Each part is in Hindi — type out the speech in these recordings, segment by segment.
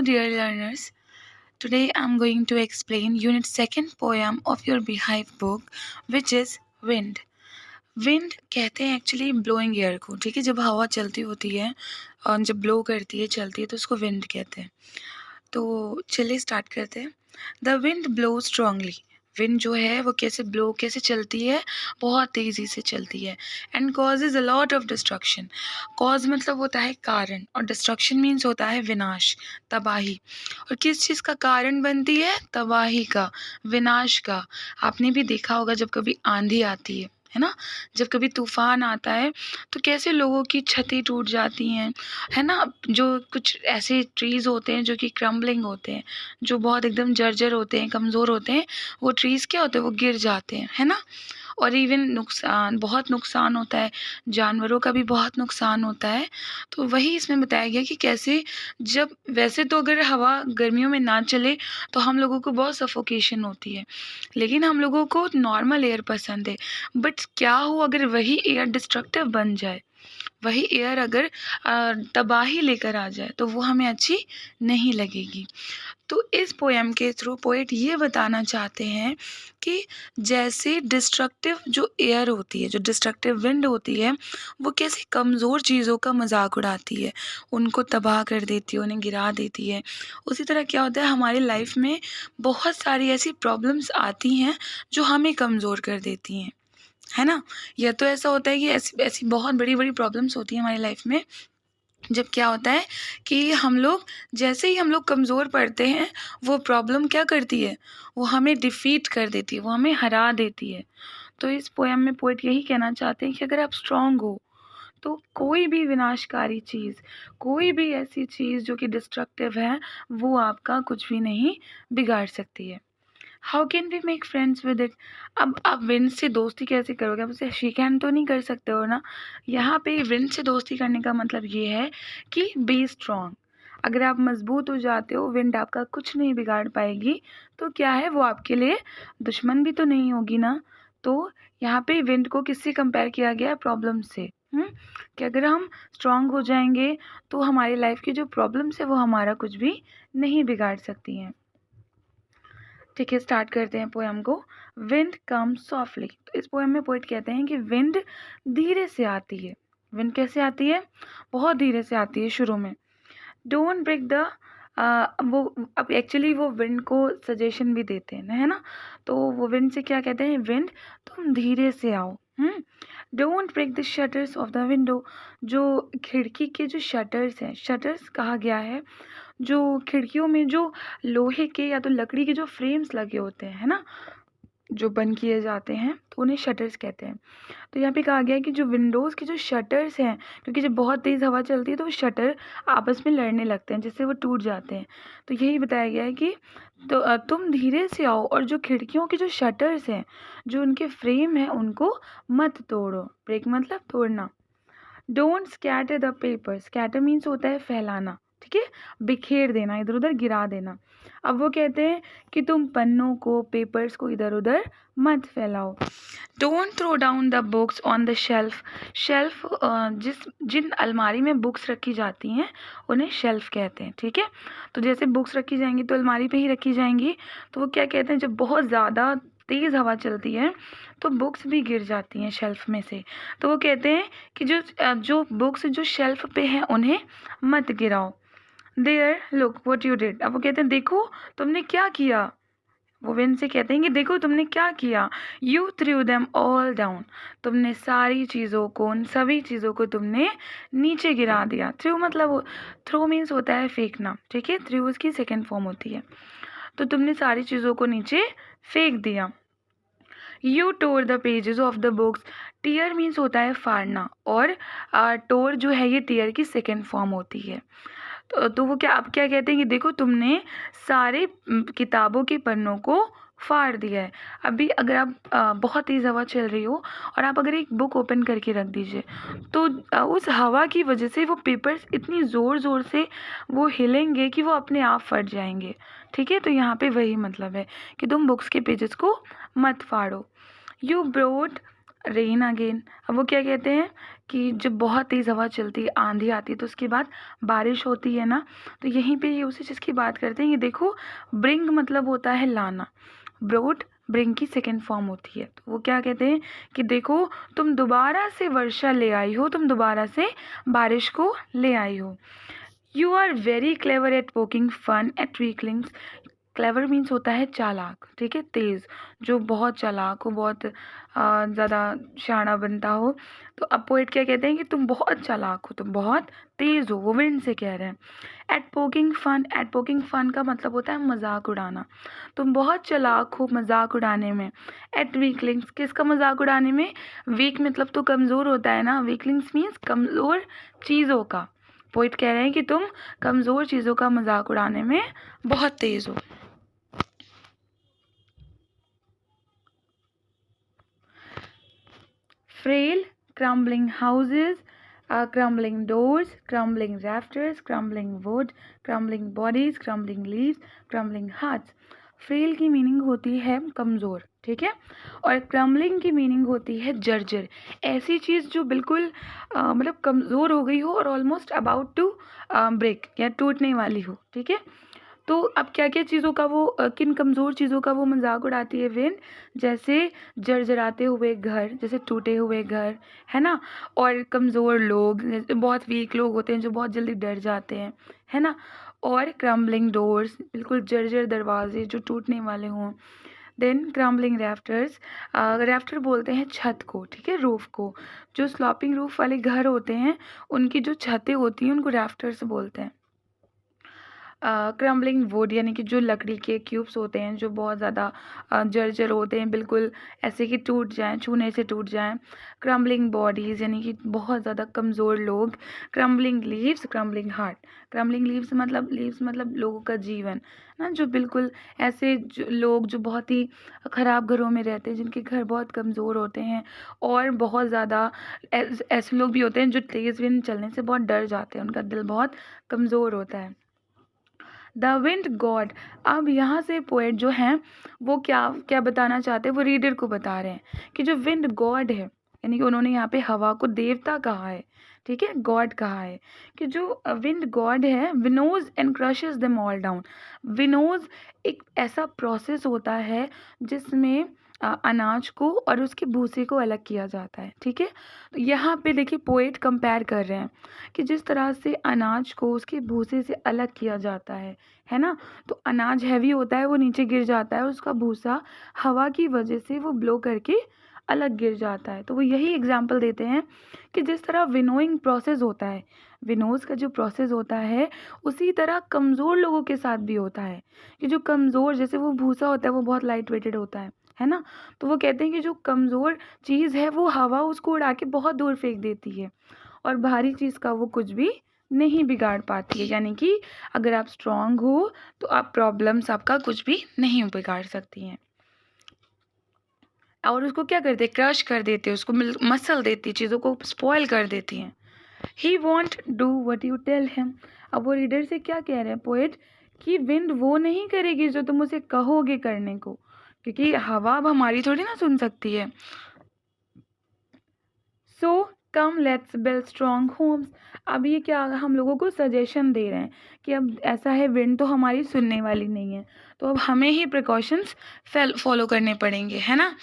Hello, dear learners. Today I'm going to explain Unit 2nd poem of your Beehive book, which is Wind. Wind कहते हैं एक्चुअली ब्लोइंग एयर को, ठीक है। जब हवा चलती होती है और जब ब्लो करती है, चलती है, तो उसको विंड कहते हैं। तो चलिए स्टार्ट करते हैं। The wind blow strongly. Wind जो है वो कैसे चलती है, बहुत तेज़ी से चलती है। And causes a lot of destruction. Cause मतलब होता है कारण, और डिस्ट्रक्शन मीन्स होता है विनाश, तबाही। और किस चीज़ का कारण बनती है? तबाही का, विनाश का। आपने भी देखा होगा जब कभी आंधी आती है ना, जब कभी तूफान आता है तो कैसे लोगों की छतें टूट जाती हैं, है ना। जो कुछ ऐसे ट्रीज़ होते हैं जो कि क्रम्बलिंग होते हैं, जो बहुत एकदम जर्जर होते हैं, कमज़ोर होते हैं, वो ट्रीज़ क्या होते हैं, वो गिर जाते हैं, है ना। और इवन बहुत नुकसान होता है, जानवरों का भी बहुत नुकसान होता है। तो वही इसमें बताया गया कि कैसे, जब वैसे तो अगर हवा गर्मियों में ना चले तो हम लोगों को बहुत सफोकेशन होती है, लेकिन हम लोगों को नॉर्मल एयर पसंद है। बट क्या हो अगर वही एयर डिस्ट्रक्टिव बन जाए, वही एयर अगर तबाही लेकर आ जाए, तो वो हमें अच्छी नहीं लगेगी। तो इस पोएम के थ्रू पोएट ये बताना चाहते हैं कि जैसे डिस्ट्रक्टिव जो एयर होती है, जो डिस्ट्रक्टिव विंड होती है, वो कैसे कमज़ोर चीज़ों का मजाक उड़ाती है, उनको तबाह कर देती है, उन्हें गिरा देती है। उसी तरह क्या होता है, हमारी लाइफ में बहुत सारी ऐसी प्रॉब्लम्स आती हैं जो हमें कमज़ोर कर देती हैं, है ना। या तो ऐसा होता है कि ऐसी ऐसी बहुत बड़ी बड़ी प्रॉब्लम्स होती हैं हमारी लाइफ में, जब क्या होता है कि जैसे ही हम लोग कमज़ोर पड़ते हैं, वो प्रॉब्लम क्या करती है, वो हमें डिफीट कर देती है, वो हमें हरा देती है। तो इस पोएम में पोएट यही कहना चाहते हैं कि अगर आप स्ट्रांग हो तो कोई भी विनाशकारी चीज़, कोई भी ऐसी चीज़ जो कि डिस्ट्रक्टिव है, वो आपका कुछ भी नहीं बिगाड़ सकती है। How can we make friends with it. अब आप विंड से दोस्ती कैसे करोगे? आप उसे शेक हैंड तो नहीं कर सकते हो ना। यहाँ पे विंड से दोस्ती करने का मतलब ये है कि बी स्ट्रॉन्ग। अगर आप मजबूत हो जाते हो, विंड आपका कुछ नहीं बिगाड़ पाएगी, तो क्या है, वो आपके लिए दुश्मन भी तो नहीं होगी ना। तो यहाँ पे विंड को किससे कंपेयर किया गया है? प्रॉब्लम से। कि अगर हम स्ट्रांग हो जाएंगे तो हमारी लाइफ की जो प्रॉब्लम्स है वो हमारा कुछ भी नहीं बिगाड़ सकती हैं। ठीक है, स्टार्ट करते हैं पोएम को। विंड कम सॉफ्टली। तो इस पोएम में पोएट कहते हैं कि विंड धीरे से आती है। विंड कैसे आती है? बहुत धीरे से आती है शुरू में। डोंट ब्रेक द वो अब एक्चुअली वो विंड को सजेशन भी देते हैं, है ना। तो वो विंड से क्या कहते हैं? विंड तुम धीरे से आओ। Don't break the shutters of the window. जो खिड़की के जो शटर्स हैं, शटर्स कहा गया है जो खिड़कियों में जो लोहे के या तो लकड़ी के जो फ्रेम्स लगे होते हैं, है ना, जो बंद किए जाते हैं, तो उन्हें शटर्स कहते हैं। तो यहाँ पे कहा गया है कि जो विंडोज़ के जो शटर्स हैं, क्योंकि जब बहुत तेज़ हवा चलती है तो वो शटर आपस में लड़ने लगते हैं, जिससे वो टूट जाते हैं। तो यही बताया गया है कि तो तुम धीरे से आओ, और जो खिड़कियों के जो शटर्स हैं, जो उनके फ्रेम हैं, उनको मत तोड़ो। ब्रेक मतलब तोड़ना। Don't scatter the paper. Scatter means होता है फैलाना, ठीक है, बिखेर देना, इधर उधर गिरा देना। अब वो कहते हैं कि तुम पन्नों को, पेपर्स को इधर उधर मत फैलाओ। Don't throw down the books on the shelf. Shelf जिन अलमारी में बुक्स रखी जाती हैं उन्हें शेल्फ कहते हैं, ठीक है। तो जैसे बुक्स रखी जाएंगी तो अलमारी पे ही रखी जाएंगी, तो वो क्या कहते हैं, जब बहुत ज़्यादा तेज़ हवा चलती है तो बुक्स भी गिर जाती हैं शेल्फ में से। तो वो कहते हैं कि जो बुक्स जो शेल्फ पे हैं उन्हें मत गिराओ। There look what you did. अब वो कहते हैं देखो तुमने क्या किया। वो विंड से कहते हैं कि देखो तुमने क्या किया। You through them all down. तुमने सारी चीज़ों को, उन सभी चीज़ों को तुमने नीचे गिरा दिया। थ्रू मतलब, थ्रो मीन्स होता है फेंकना, ठीक है। थ्रू उसकी सेकेंड फॉर्म होती है। तो तुमने सारी चीज़ों को नीचे फेंक दिया। You tore the pages of the books. Tear means होता है फाड़ना, और टोर जो है ये टीयर की सेकेंड फॉर्म होती है। तो वो क्या, अब क्या कहते हैं कि देखो तुमने सारे किताबों के पन्नों को फाड़ दिया है। अभी अगर आप बहुत तेज़ हवा चल रही हो और आप अगर एक बुक ओपन करके रख दीजिए, तो उस हवा की वजह से वो पेपर्स इतनी ज़ोर ज़ोर से वो हिलेंगे कि वो अपने आप फट जाएंगे, ठीक है। तो यहाँ पे वही मतलब है कि तुम बुक्स के पेजेस को मत फाड़ो। You brought rain again. अब वो क्या कहते हैं कि जब बहुत तेज़ हवा चलती है, आंधी आती है, तो उसके बाद बारिश होती है ना, तो यहीं पे ये उसी चीज़ की बात करते हैं। ये देखो, ब्रिंग मतलब होता है लाना, ब्रोड ब्रिंग की सेकेंड फॉर्म होती है। तो वो क्या कहते हैं कि देखो, तुम दोबारा से वर्षा ले आई हो, तुम दोबारा से बारिश को ले आई हो। You are very clever at poking fun at Twinklings. Clever means होता है चालाक, ठीक है, तेज़, जो बहुत चालाक हो, बहुत ज़्यादा शाना बनता हो। तो अब पोएट क्या कहते हैं कि तुम बहुत चालाक हो, तुम बहुत तेज़ हो, वो विंड से कह रहे हैं। एट पोकिंग फन का मतलब होता है मजाक उड़ाना। तुम बहुत चालाक हो मजाक उड़ाने में। एट वीकलिंग्स, किसका मजाक उड़ाने में? वीक मतलब तो कमज़ोर होता है ना, वीकलिंग्स मीन्स कमज़ोर चीज़ों का। पोइट कह रहे हैं कि तुम कमज़ोर चीज़ों का मजाक उड़ाने में बहुत तेज़ हो। Frail, crumbling houses, crumbling doors, crumbling rafters, crumbling wood, crumbling bodies, crumbling leaves, crumbling hearts. Frail की मीनिंग होती है कमज़ोर, ठीक है, और क्रम्बलिंग की मीनिंग होती है जर्जर। ऐसी चीज़ जो बिल्कुल मतलब कमज़ोर हो गई हो और ऑलमोस्ट अबाउट टू ब्रेक या टूटने वाली हो, ठीक है। तो अब क्या क्या चीज़ों का वो किन कमज़ोर चीज़ों का वो मजाक उड़ाती है विंड? जैसे जर्जराते हुए घर, जैसे टूटे हुए घर, है ना, और कमज़ोर लोग, जैसे बहुत वीक लोग होते हैं जो बहुत जल्दी डर जाते हैं, है ना, और क्रम्बलिंग डोर्स, बिल्कुल जर्जर दरवाजे जो टूटने वाले हों। देन क्रम्बलिंग रैफ्टर्स, रैफ्टर बोलते हैं छत को, ठीक है, रूफ़ को। जो स्लॉपिंग रूफ़ वाले घर होते हैं उनकी जो छतें होती हैं उनको रैफ्टर्स बोलते हैं। क्रम्बलिंग वुड यानी कि जो लकड़ी के क्यूब्स होते हैं जो बहुत ज़्यादा जर्जर होते हैं, बिल्कुल ऐसे कि टूट जाएं, छूने से टूट जाएं। क्रम्बलिंग बॉडीज़ यानी कि बहुत ज़्यादा कमज़ोर लोग। Crumbling leaves, crumbling heart. Crumbling leaves मतलब लोगों का जीवन ना, जो बिल्कुल ऐसे लोग जो बहुत ही ख़राब घरों में रहते हैं, जिनके घर बहुत कमज़ोर होते हैं, और बहुत ज़्यादा ऐसे लोग भी होते हैं जो तेज़ विंड चलने से बहुत डर जाते हैं, उनका दिल बहुत कमज़ोर होता है। The wind God. अब यहाँ से पोएट जो हैं वो क्या क्या बताना चाहते हैं, वो रीडर को बता रहे हैं कि जो विंड गॉड है, यानी कि उन्होंने यहाँ पे हवा को देवता कहा है, ठीक है, गॉड कहा है, कि जो विंड गॉड है winnows and crushes them all down. Winnows एक ऐसा प्रोसेस होता है जिसमें अनाज को और उसके भूसे को अलग किया जाता है, ठीक है। तो यहाँ पे देखिए पोएट कंपेयर कर रहे हैं कि जिस तरह से अनाज को उसके भूसे से अलग किया जाता है ना, तो अनाज हैवी होता है, वो नीचे गिर जाता है, उसका भूसा हवा की वजह से वो ब्लो करके अलग गिर जाता है। तो वो यही एग्जाम्पल देते हैं कि जिस तरह विनोइंग प्रोसेस होता है, विनोज का जो प्रोसेस होता है, उसी तरह कमज़ोर लोगों के साथ भी होता है कि जो कमज़ोर, जैसे वो भूसा होता है वो बहुत लाइट वेटेड होता है ना, तो वो कहते हैं कि जो कमज़ोर चीज़ है वो हवा उसको उड़ा के बहुत दूर फेंक देती है, और भारी चीज़ का वो कुछ भी नहीं बिगाड़ पाती है। यानी कि अगर आप स्ट्रांग हो तो आप प्रॉब्लम्स आपका कुछ भी नहीं बिगाड़ सकती हैं, और उसको क्या करते हैं, क्रश कर देते हैं, उसको मसल देती, चीज़ों को स्पॉइल कर देती हैं। He won't do what you tell him. अब वो रीडर से क्या कह रहे हैं पोएट कि विंड वो नहीं करेगी जो तुम उसे कहोगे करने को, क्योंकि हवा अब हमारी थोड़ी ना सुन सकती है। So come let's build strong homes. अब ये क्या हम लोगों को सजेशन दे रहे हैं कि अब ऐसा है, विंड तो हमारी सुनने वाली नहीं है, तो अब हमें ही प्रिकॉशंस फॉलो करने पड़ेंगे, है ना।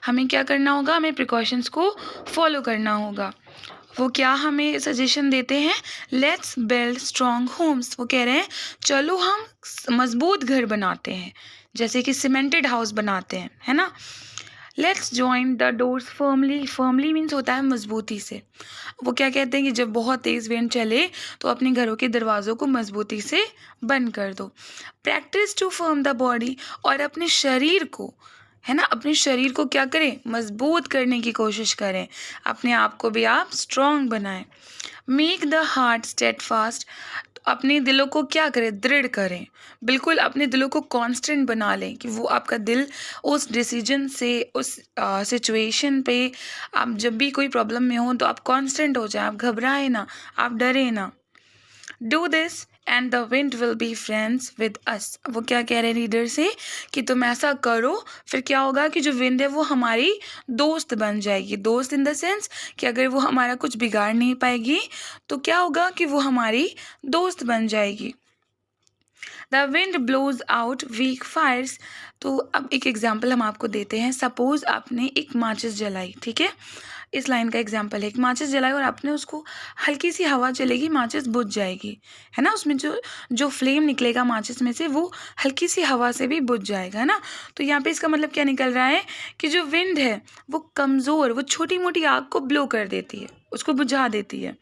हमें क्या करना होगा, हमें प्रिकॉशंस को फॉलो करना होगा। वो क्या हमें सजेशन देते हैं, लेट्स बिल्ड स्ट्रॉन्ग होम्स। वो कह रहे हैं चलो हम मजबूत घर बनाते हैं, जैसे कि सीमेंटेड हाउस बनाते हैं, है ना। Let's join the doors firmly. Firmly means होता है मजबूती से। वो क्या कहते हैं कि जब बहुत तेज़ विंड चले तो अपने घरों के दरवाज़ों को मजबूती से बंद कर दो। Practice to firm the body. और अपने शरीर को, है ना, अपने शरीर को क्या करें, मजबूत करने की कोशिश करें, अपने आप को भी आप स्ट्रॉन्ग बनाएं। Make the heart steadfast. अपने दिलों को क्या करें, दृढ़ करें, बिल्कुल अपने दिलों को कांस्टेंट बना लें कि वो आपका दिल उस डिसीजन से, उस सिचुएशन पे, आप जब भी कोई प्रॉब्लम में हो तो आप कांस्टेंट हो जाए, आप घबराएं ना, आप डरें ना। Do this and the wind will be friends with us. वो क्या कह रहे हैं रीडर से कि तुम ऐसा करो, फिर क्या होगा कि जो विंड है वो हमारी दोस्त बन जाएगी। दोस्त इन द सेंस कि अगर वो हमारा कुछ बिगाड़ नहीं पाएगी तो क्या होगा कि वो हमारी दोस्त बन जाएगी। The wind blows out weak fires. तो अब एक एग्जाम्पल हम आपको देते हैं। सपोज आपने एक माचिस जलाई, ठीक है, इस लाइन का एग्जाम्पल है। एक माचिस जलाई और आपने उसको, हल्की सी हवा चलेगी, माचिस बुझ जाएगी, है ना। उसमें जो जो फ्लेम निकलेगा माचिस में से वो हल्की सी हवा से भी बुझ जाएगा, है ना। तो यहाँ पे इसका मतलब क्या निकल रहा है कि जो विंड है वो कमज़ोर, वो छोटी मोटी आग को ब्लो कर देती है, उसको बुझा देती है।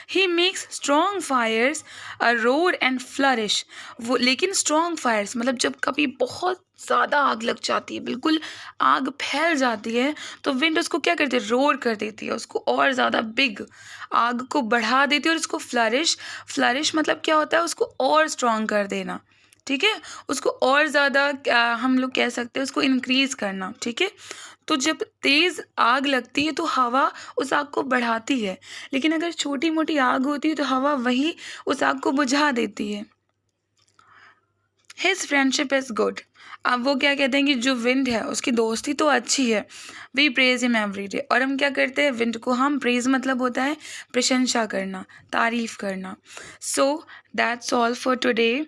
He makes strong Fyers a roar and flourish. वो लेकिन स्ट्रॉन्ग फायर्स मतलब जब कभी बहुत ज़्यादा आग लग जाती है, बिल्कुल आग फैल जाती है, तो विंड उसको क्या करती है, रोर कर देती है, उसको और ज़्यादा बिग आग को बढ़ा देती है। और उसको फ्लरिश, फ्लरिश मतलब क्या होता है, उसको और स्ट्रॉन्ग कर देना, ठीक है, उसको और ज़्यादा हम लोग कह सकते हैं उसको इंक्रीज़ करना, ठीक है। तो जब तेज़ आग लगती है तो हवा उस आग को बढ़ाती है, लेकिन अगर छोटी मोटी आग होती है तो हवा वही उस आग को बुझा देती है। His friendship is good. अब वो क्या कहते हैं कि जो विंड है उसकी दोस्ती तो अच्छी है। We praise him every day. और हम क्या करते हैं, विंड को हम प्रेज मतलब होता है प्रशंसा करना, तारीफ करना। So that's all for today.